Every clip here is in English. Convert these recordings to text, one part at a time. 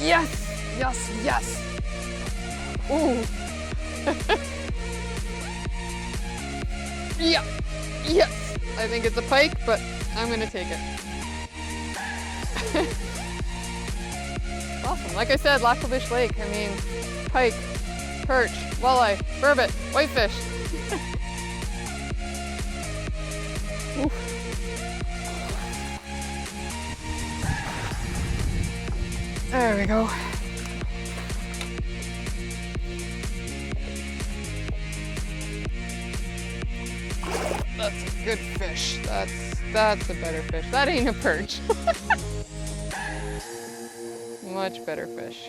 Yes, yes, yes. Ooh. Yeah, yes. I think it's a pike, but I'm gonna take it. Awesome. Like I said, Lac La Biche Lake. I mean, pike, perch, walleye, burbot, whitefish. Oof. There we go. That's a good fish. That's a better fish. That ain't a perch. Much better fish.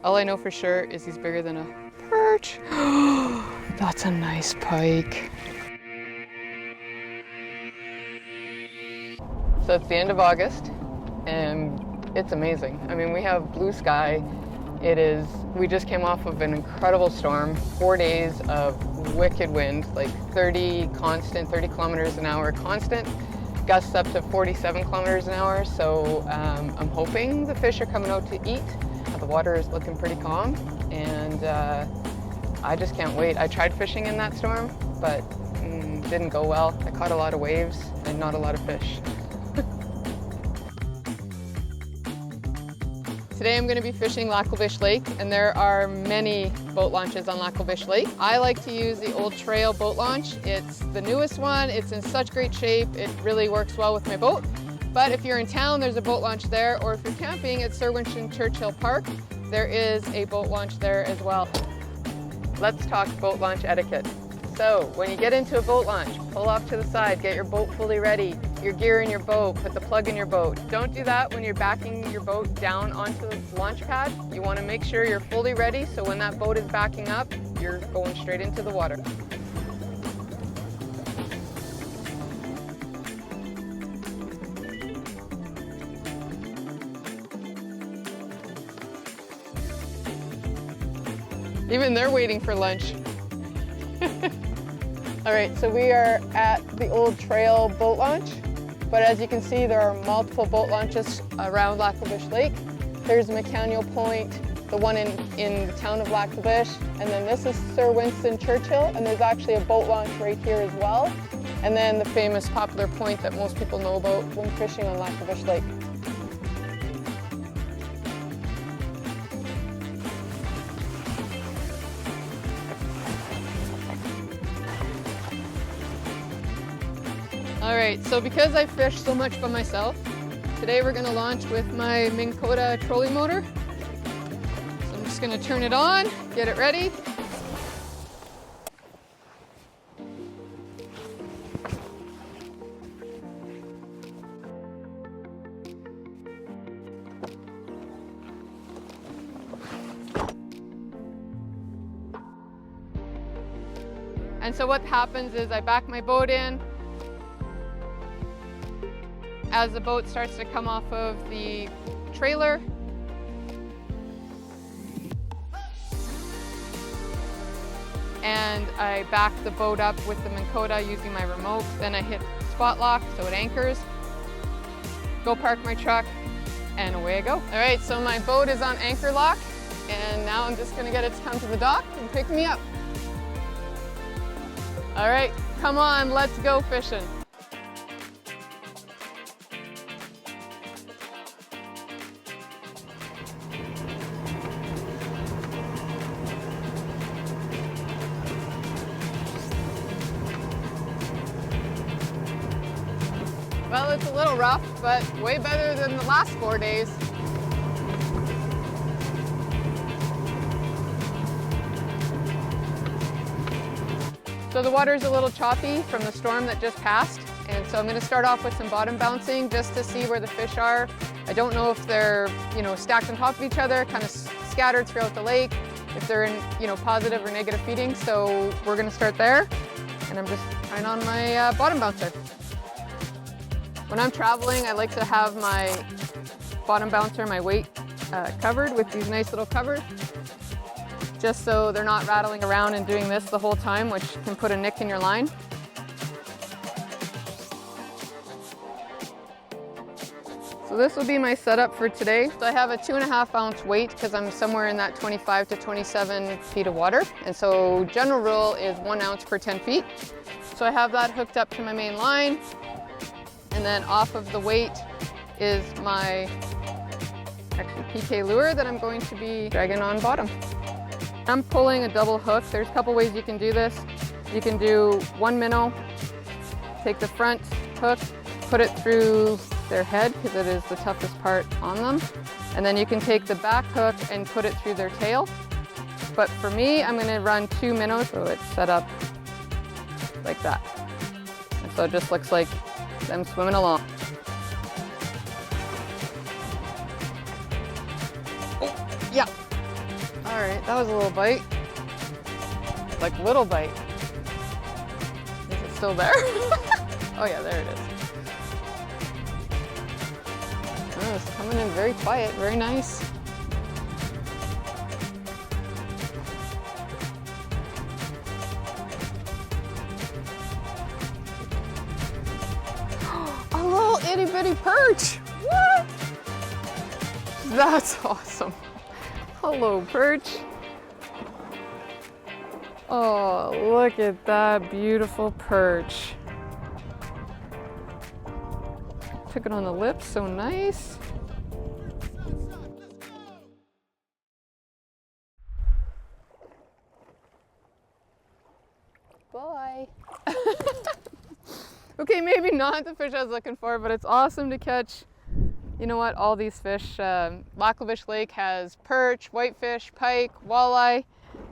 All I know for sure is he's bigger than a perch. That's a nice pike. So it's the end of August and it's amazing. I mean, we have blue sky. We just came off of an incredible storm, 4 days of wicked wind, like 30 kilometers an hour constant, gusts up to 47 kilometers an hour. So I'm hoping the fish are coming out to eat. The water is looking pretty calm and I just can't wait. I tried fishing in that storm, but didn't go well. I caught a lot of waves and not a lot of fish. Today I'm going to be fishing Lac La Biche Lake, and there are many boat launches on Lac La Biche Lake. I like to use the Old Trail boat launch. It's the newest one. It's in such great shape. It really works well with my boat. But if you're in town, there's a boat launch there, or if you're camping at Sir Winston Churchill Park, there is a boat launch there as well. Let's talk boat launch etiquette. So when you get into a boat launch, pull off to the side, get your boat fully ready, your gear in your boat, put the plug in your boat. Don't do that when you're backing your boat down onto the launch pad. You want to make sure you're fully ready so when that boat is backing up, you're going straight into the water. Even they're waiting for lunch. All right, so we are at the Old Trail boat launch, but as you can see, there are multiple boat launches around Lac La Biche Lake. There's McCannuel Point, the one in the town of Lac La Biche, and then this is Sir Winston Churchill, and there's actually a boat launch right here as well. And then the famous popular point that most people know about when fishing on Lac La Biche Lake. All right, so because I fish so much by myself, today we're gonna launch with my Minn Kota trolling motor. So I'm just gonna turn it on, get it ready. And so what happens is I back my boat in. As the boat starts to come off of the trailer, and I back the boat up with the Minn Kota using my remote. Then I hit spot lock so it anchors, go park my truck, and away I go. All right, so my boat is on anchor lock, and now I'm just gonna get it to come to the dock and pick me up. All right, come on, let's go fishing. Well, it's a little rough, but way better than the last 4 days. So the water's a little choppy from the storm that just passed, and so I'm going to start off with some bottom bouncing just to see where the fish are. I don't know if they're, stacked on top of each other, kind of scattered throughout the lake, if they're in, positive or negative feeding. So we're going to start there, and I'm just trying on my bottom bouncer. When I'm traveling, I like to have my bottom bouncer, my weight covered with these nice little covers, just so they're not rattling around and doing this the whole time, which can put a nick in your line. So So this will be my setup for today. So I have a 2.5 ounce weight because I'm somewhere in that 25 to 27 feet of water. And so general rule is 1 ounce per 10 feet. So I have that hooked up to my main line. And then off of the weight is my pikey lure that I'm going to be dragging on bottom. I'm pulling a double hook. There's a couple ways you can do this. You can do one minnow, take the front hook, put it through their head because it is the toughest part on them. And then you can take the back hook and put it through their tail. But for me, I'm going to run 2 minnows, so it's set up like that. And so it just looks like them swimming along. Oh, yeah. All right, that was a little bite. Like little bite. Is it still there? Oh yeah, there it is. Oh, it's coming in very quiet, very nice. A little itty bitty perch. What? That's awesome. Hello, Perch. Oh, look at that beautiful perch. Took it on the lips, so nice. Bye. Okay, maybe not the fish I was looking for, but it's awesome to catch. You know what, all these fish. Lac La Biche Lake has perch, whitefish, pike, walleye.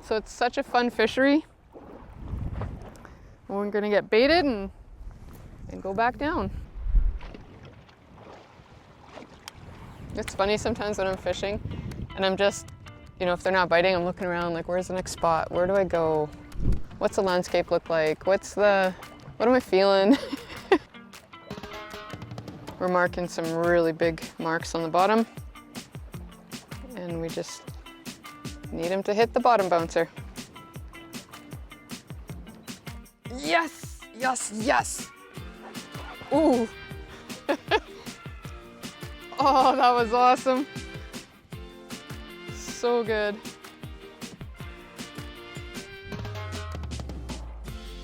So it's such a fun fishery. We're gonna get baited and go back down. It's funny sometimes when I'm fishing and I'm just, you know, if they're not biting, I'm looking around like, where's the next spot? Where do I go? What's the landscape look like? What am I feeling? We're marking some really big marks on the bottom and we just need him to hit the bottom bouncer. Yes, yes, yes. Ooh. Oh, that was awesome. So good.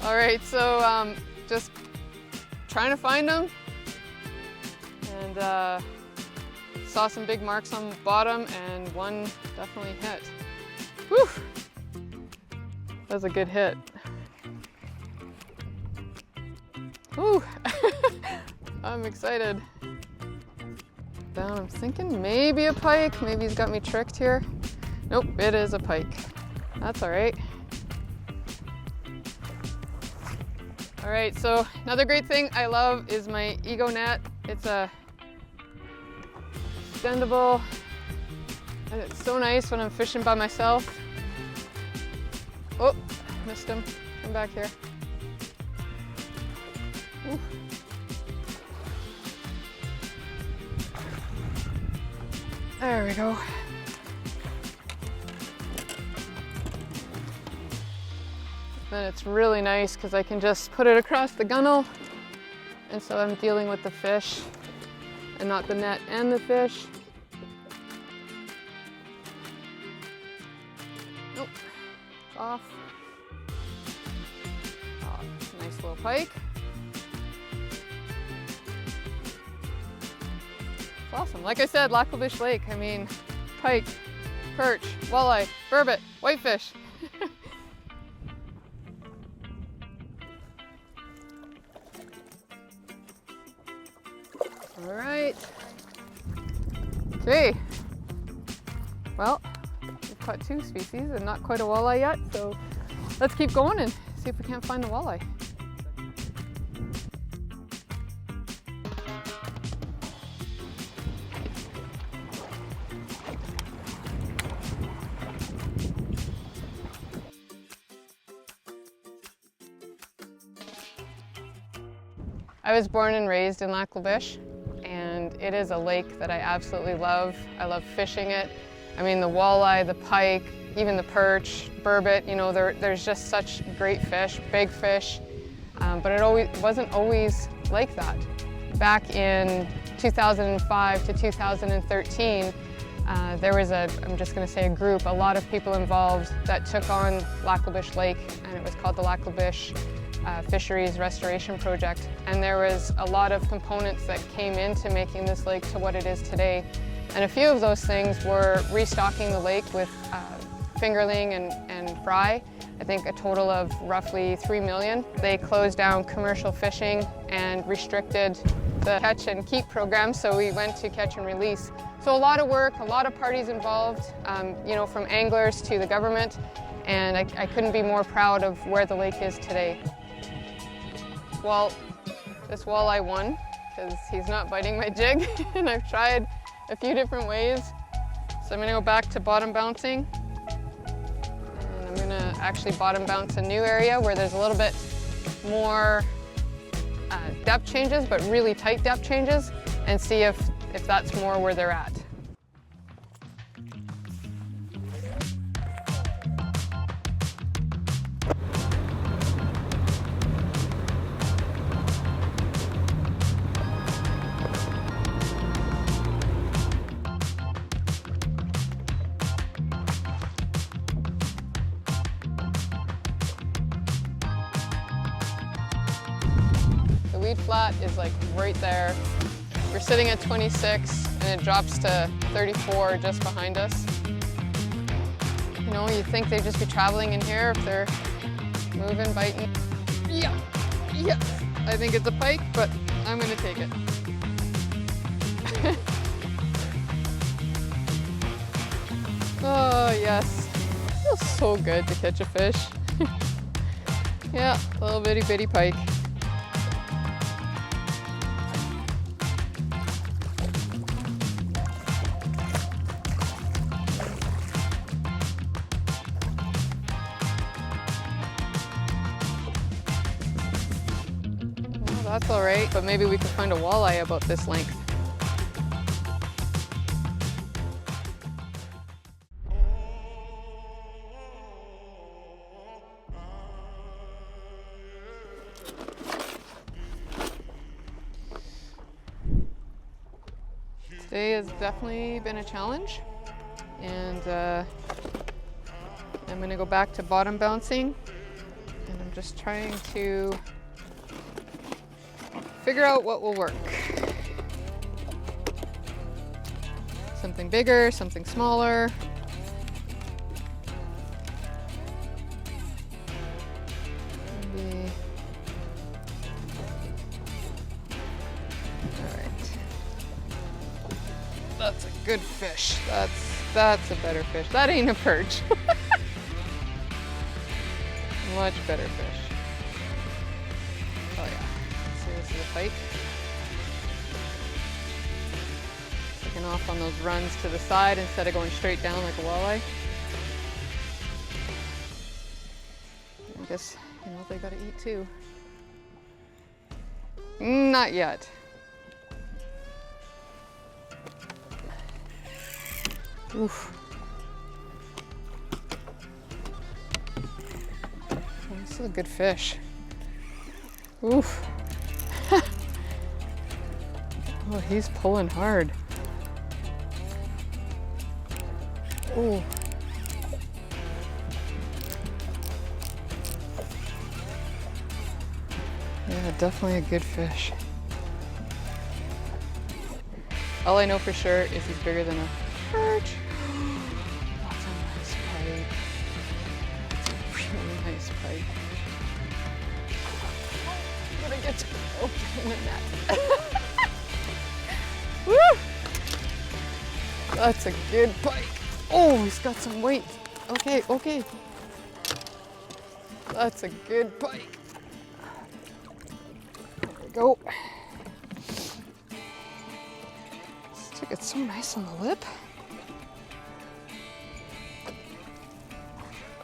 All right, so just trying to find them. And saw some big marks on the bottom and one definitely hit. Whew. That was a good hit. Ooh. I'm excited. Down, I'm thinking maybe a pike. Maybe he's got me tricked here. Nope, it is a pike. That's all right. All right, so another great thing I love is my Ego net. It's a extendable, and it's so nice when I'm fishing by myself. Oh, missed him. Come back here. Ooh. There we go. Then it's really nice because I can just put it across the gunnel, and so I'm dealing with the fish and not the net and the fish. Nope, it's off. Oh, nice little pike. It's awesome. Like I said, Lac La Biche Lake, I mean, pike, perch, walleye, burbot, whitefish. All right. Okay. Well, we've caught 2 species and not quite a walleye yet, so let's keep going and see if we can't find the walleye. I was born and raised in Lac La Biche, and it is a lake that I absolutely love. I love fishing it. I mean, the walleye, the pike, even the perch, burbot, you know, there's just such great fish, big fish, but it wasn't always like that. Back in 2005 to 2013, there was I'm just going to say a lot of people involved that took on Lac La Biche Lake, and it was called the Lac La Biche Fisheries Restoration Project. And there was a lot of components that came into making this lake to what it is today. And a few of those things were restocking the lake with fingerling and fry. I think a total of roughly 3 million. They closed down commercial fishing and restricted the catch and keep program, so we went to catch and release. So a lot of work, a lot of parties involved, you know, from anglers to the government, and I couldn't be more proud of where the lake is today. Well, this walleye won because he's not biting my jig, and I've tried a few different ways. So I'm gonna go back to bottom bouncing, and I'm gonna actually bottom bounce a new area where there's a little bit more depth changes, but really tight depth changes, and see if that's more where they're at. The weed flat is like right there. We're sitting at 26 and it drops to 34 just behind us. You know, you'd think they'd just be traveling in here if they're moving, biting. Yeah, yeah. I think it's a pike, but I'm gonna take it. Oh yes, feels so good to catch a fish. Yeah, little bitty pike. That's all right, but maybe we could find a walleye about this length. Today has definitely been a challenge, and I'm gonna go back to bottom bouncing, and I'm just trying to figure out what will work. Something bigger, something smaller. Maybe. All right. That's a good fish. That's a better fish. That ain't a perch. Much better fish. Oh yeah. This is a pike. Taking off on those runs to the side instead of going straight down like a walleye. I guess, you know, they gotta eat too. Not yet. Oof. This is a good fish. Oof. Oh, he's pulling hard. Oh. Yeah, definitely a good fish. All I know for sure is he's bigger than a perch. That's a nice pike. That's a really nice pike. But I get to open the net. Woo! That's a good pike. Oh, he's got some weight. Okay, okay. That's a good pike. There we go. It's so nice on the lip.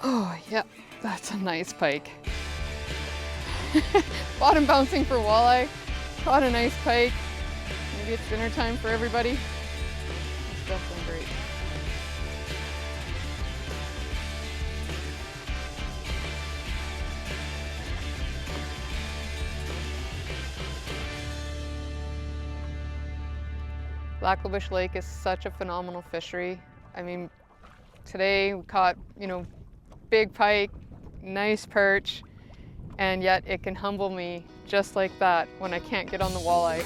Oh, yeah, that's a nice pike. Bottom bouncing for walleye. Caught a nice pike. Maybe it's dinner time for everybody. It's definitely great. Lac La Biche Lake is such a phenomenal fishery. I mean, today we caught, big pike, nice perch, and yet it can humble me just like that when I can't get on the walleye.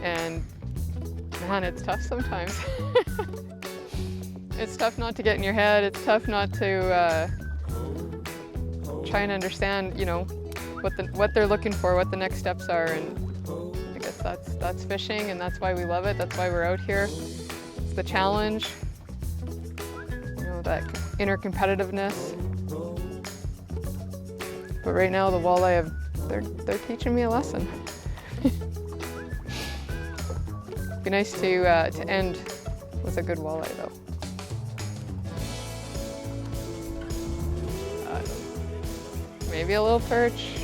And man, it's tough sometimes. It's tough not to get in your head. It's tough not to try and understand, what they're looking for, what the next steps are. And I guess that's fishing, and that's why we love it. That's why we're out here. It's the challenge, that inner competitiveness. But right now the walleye, they're teaching me a lesson. Be nice to end with a good walleye though. Maybe a little perch.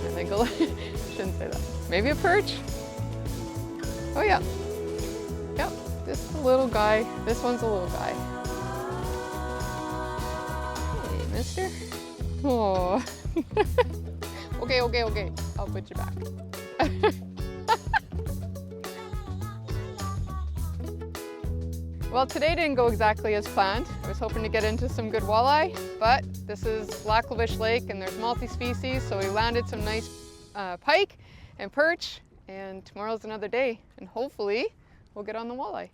I think shouldn't say that. Maybe a perch. Oh yeah. Yep, just a little guy. This one's a little guy. Hey, mister. Oh. Okay. I'll put you back. Well, today didn't go exactly as planned. I was hoping to get into some good walleye, but this is Lac La Biche Lake and there's multi-species, so we landed some nice pike and perch, and tomorrow's another day, and hopefully we'll get on the walleye.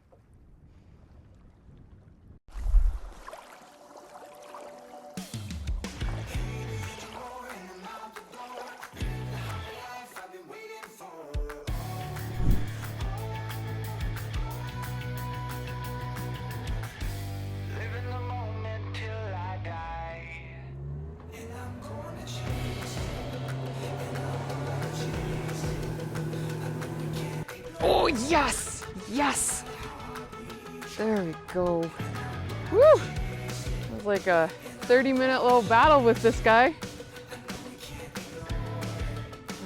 Oh, yes! Yes! There we go. Woo! It was like a 30-minute little battle with this guy.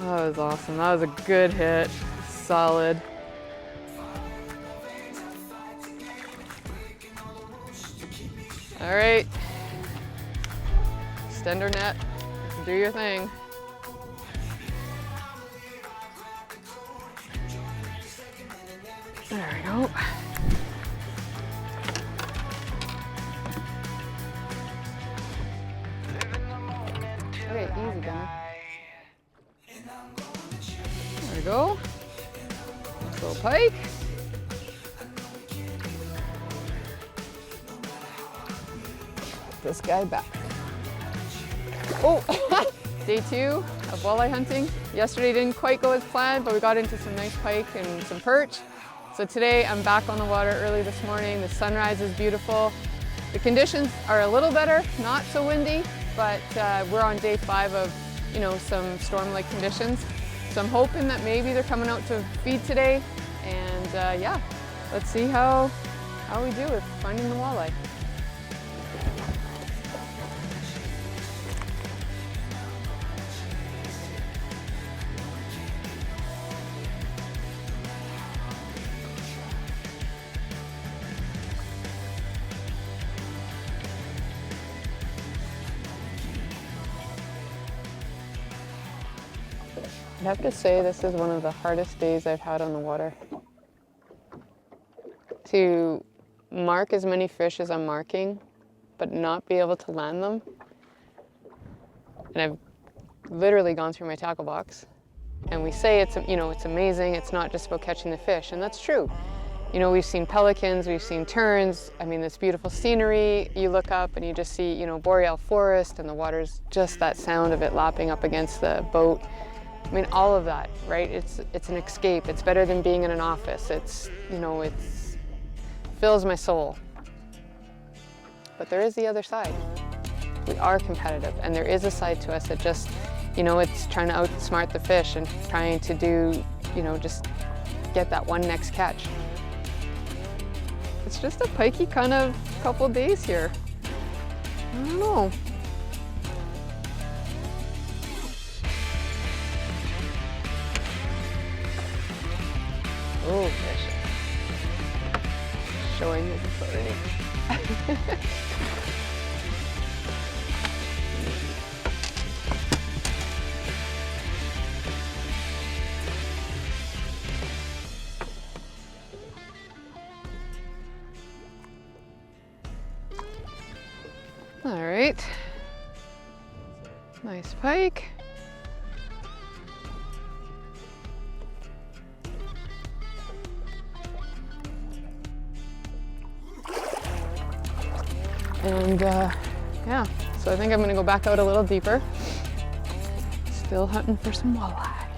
That was awesome. That was a good hit. Solid. All right. Extend our net. Do your thing. There we go. Okay, easy, Gunner. There we go. Nice little pike. Put this guy back. Oh, day 2 of walleye hunting. Yesterday didn't quite go as planned, but we got into some nice pike and some perch. So today I'm back on the water early this morning. The sunrise is beautiful. The conditions are a little better, not so windy, but we're on day 5 of, some storm-like conditions. So I'm hoping that maybe they're coming out to feed today. And yeah, let's see how we do with finding the walleye. I have to say this is one of the hardest days I've had on the water. To mark as many fish as I'm marking, but not be able to land them. And I've literally gone through my tackle box. And we say it's amazing, it's not just about catching the fish, and that's true. We've seen pelicans, we've seen terns, this beautiful scenery. You look up and you just see, boreal forest, and the water's just that sound of it lapping up against the boat. All of that, right? It's an escape. It's better than being in an office. It's fills my soul. But there is the other side. We are competitive, and there is a side to us that just, it's trying to outsmart the fish and trying to do, just get that one next catch. It's just a pikey kind of couple days here. I don't know. Oh, fish. Showing his authority. All right, nice pike. And yeah, so I think I'm gonna go back out a little deeper. Still hunting for some walleye.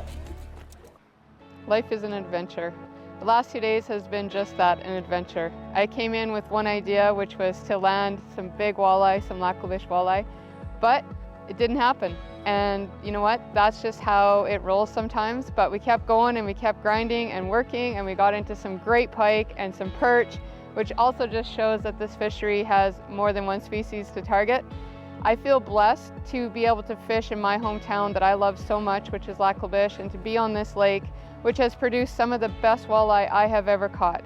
Life is an adventure. The last 2 days has been just that, an adventure. I came in with one idea, which was to land some big walleye, some Lac La Biche walleye, but it didn't happen. And you know what? That's just how it rolls sometimes, but we kept going and we kept grinding and working, and we got into some great pike and some perch, which also just shows that this fishery has more than one species to target. I feel blessed to be able to fish in my hometown that I love so much, which is Lac La Biche, and to be on this lake, which has produced some of the best walleye I have ever caught.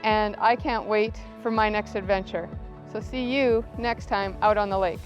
And I can't wait for my next adventure. So see you next time out on the lake.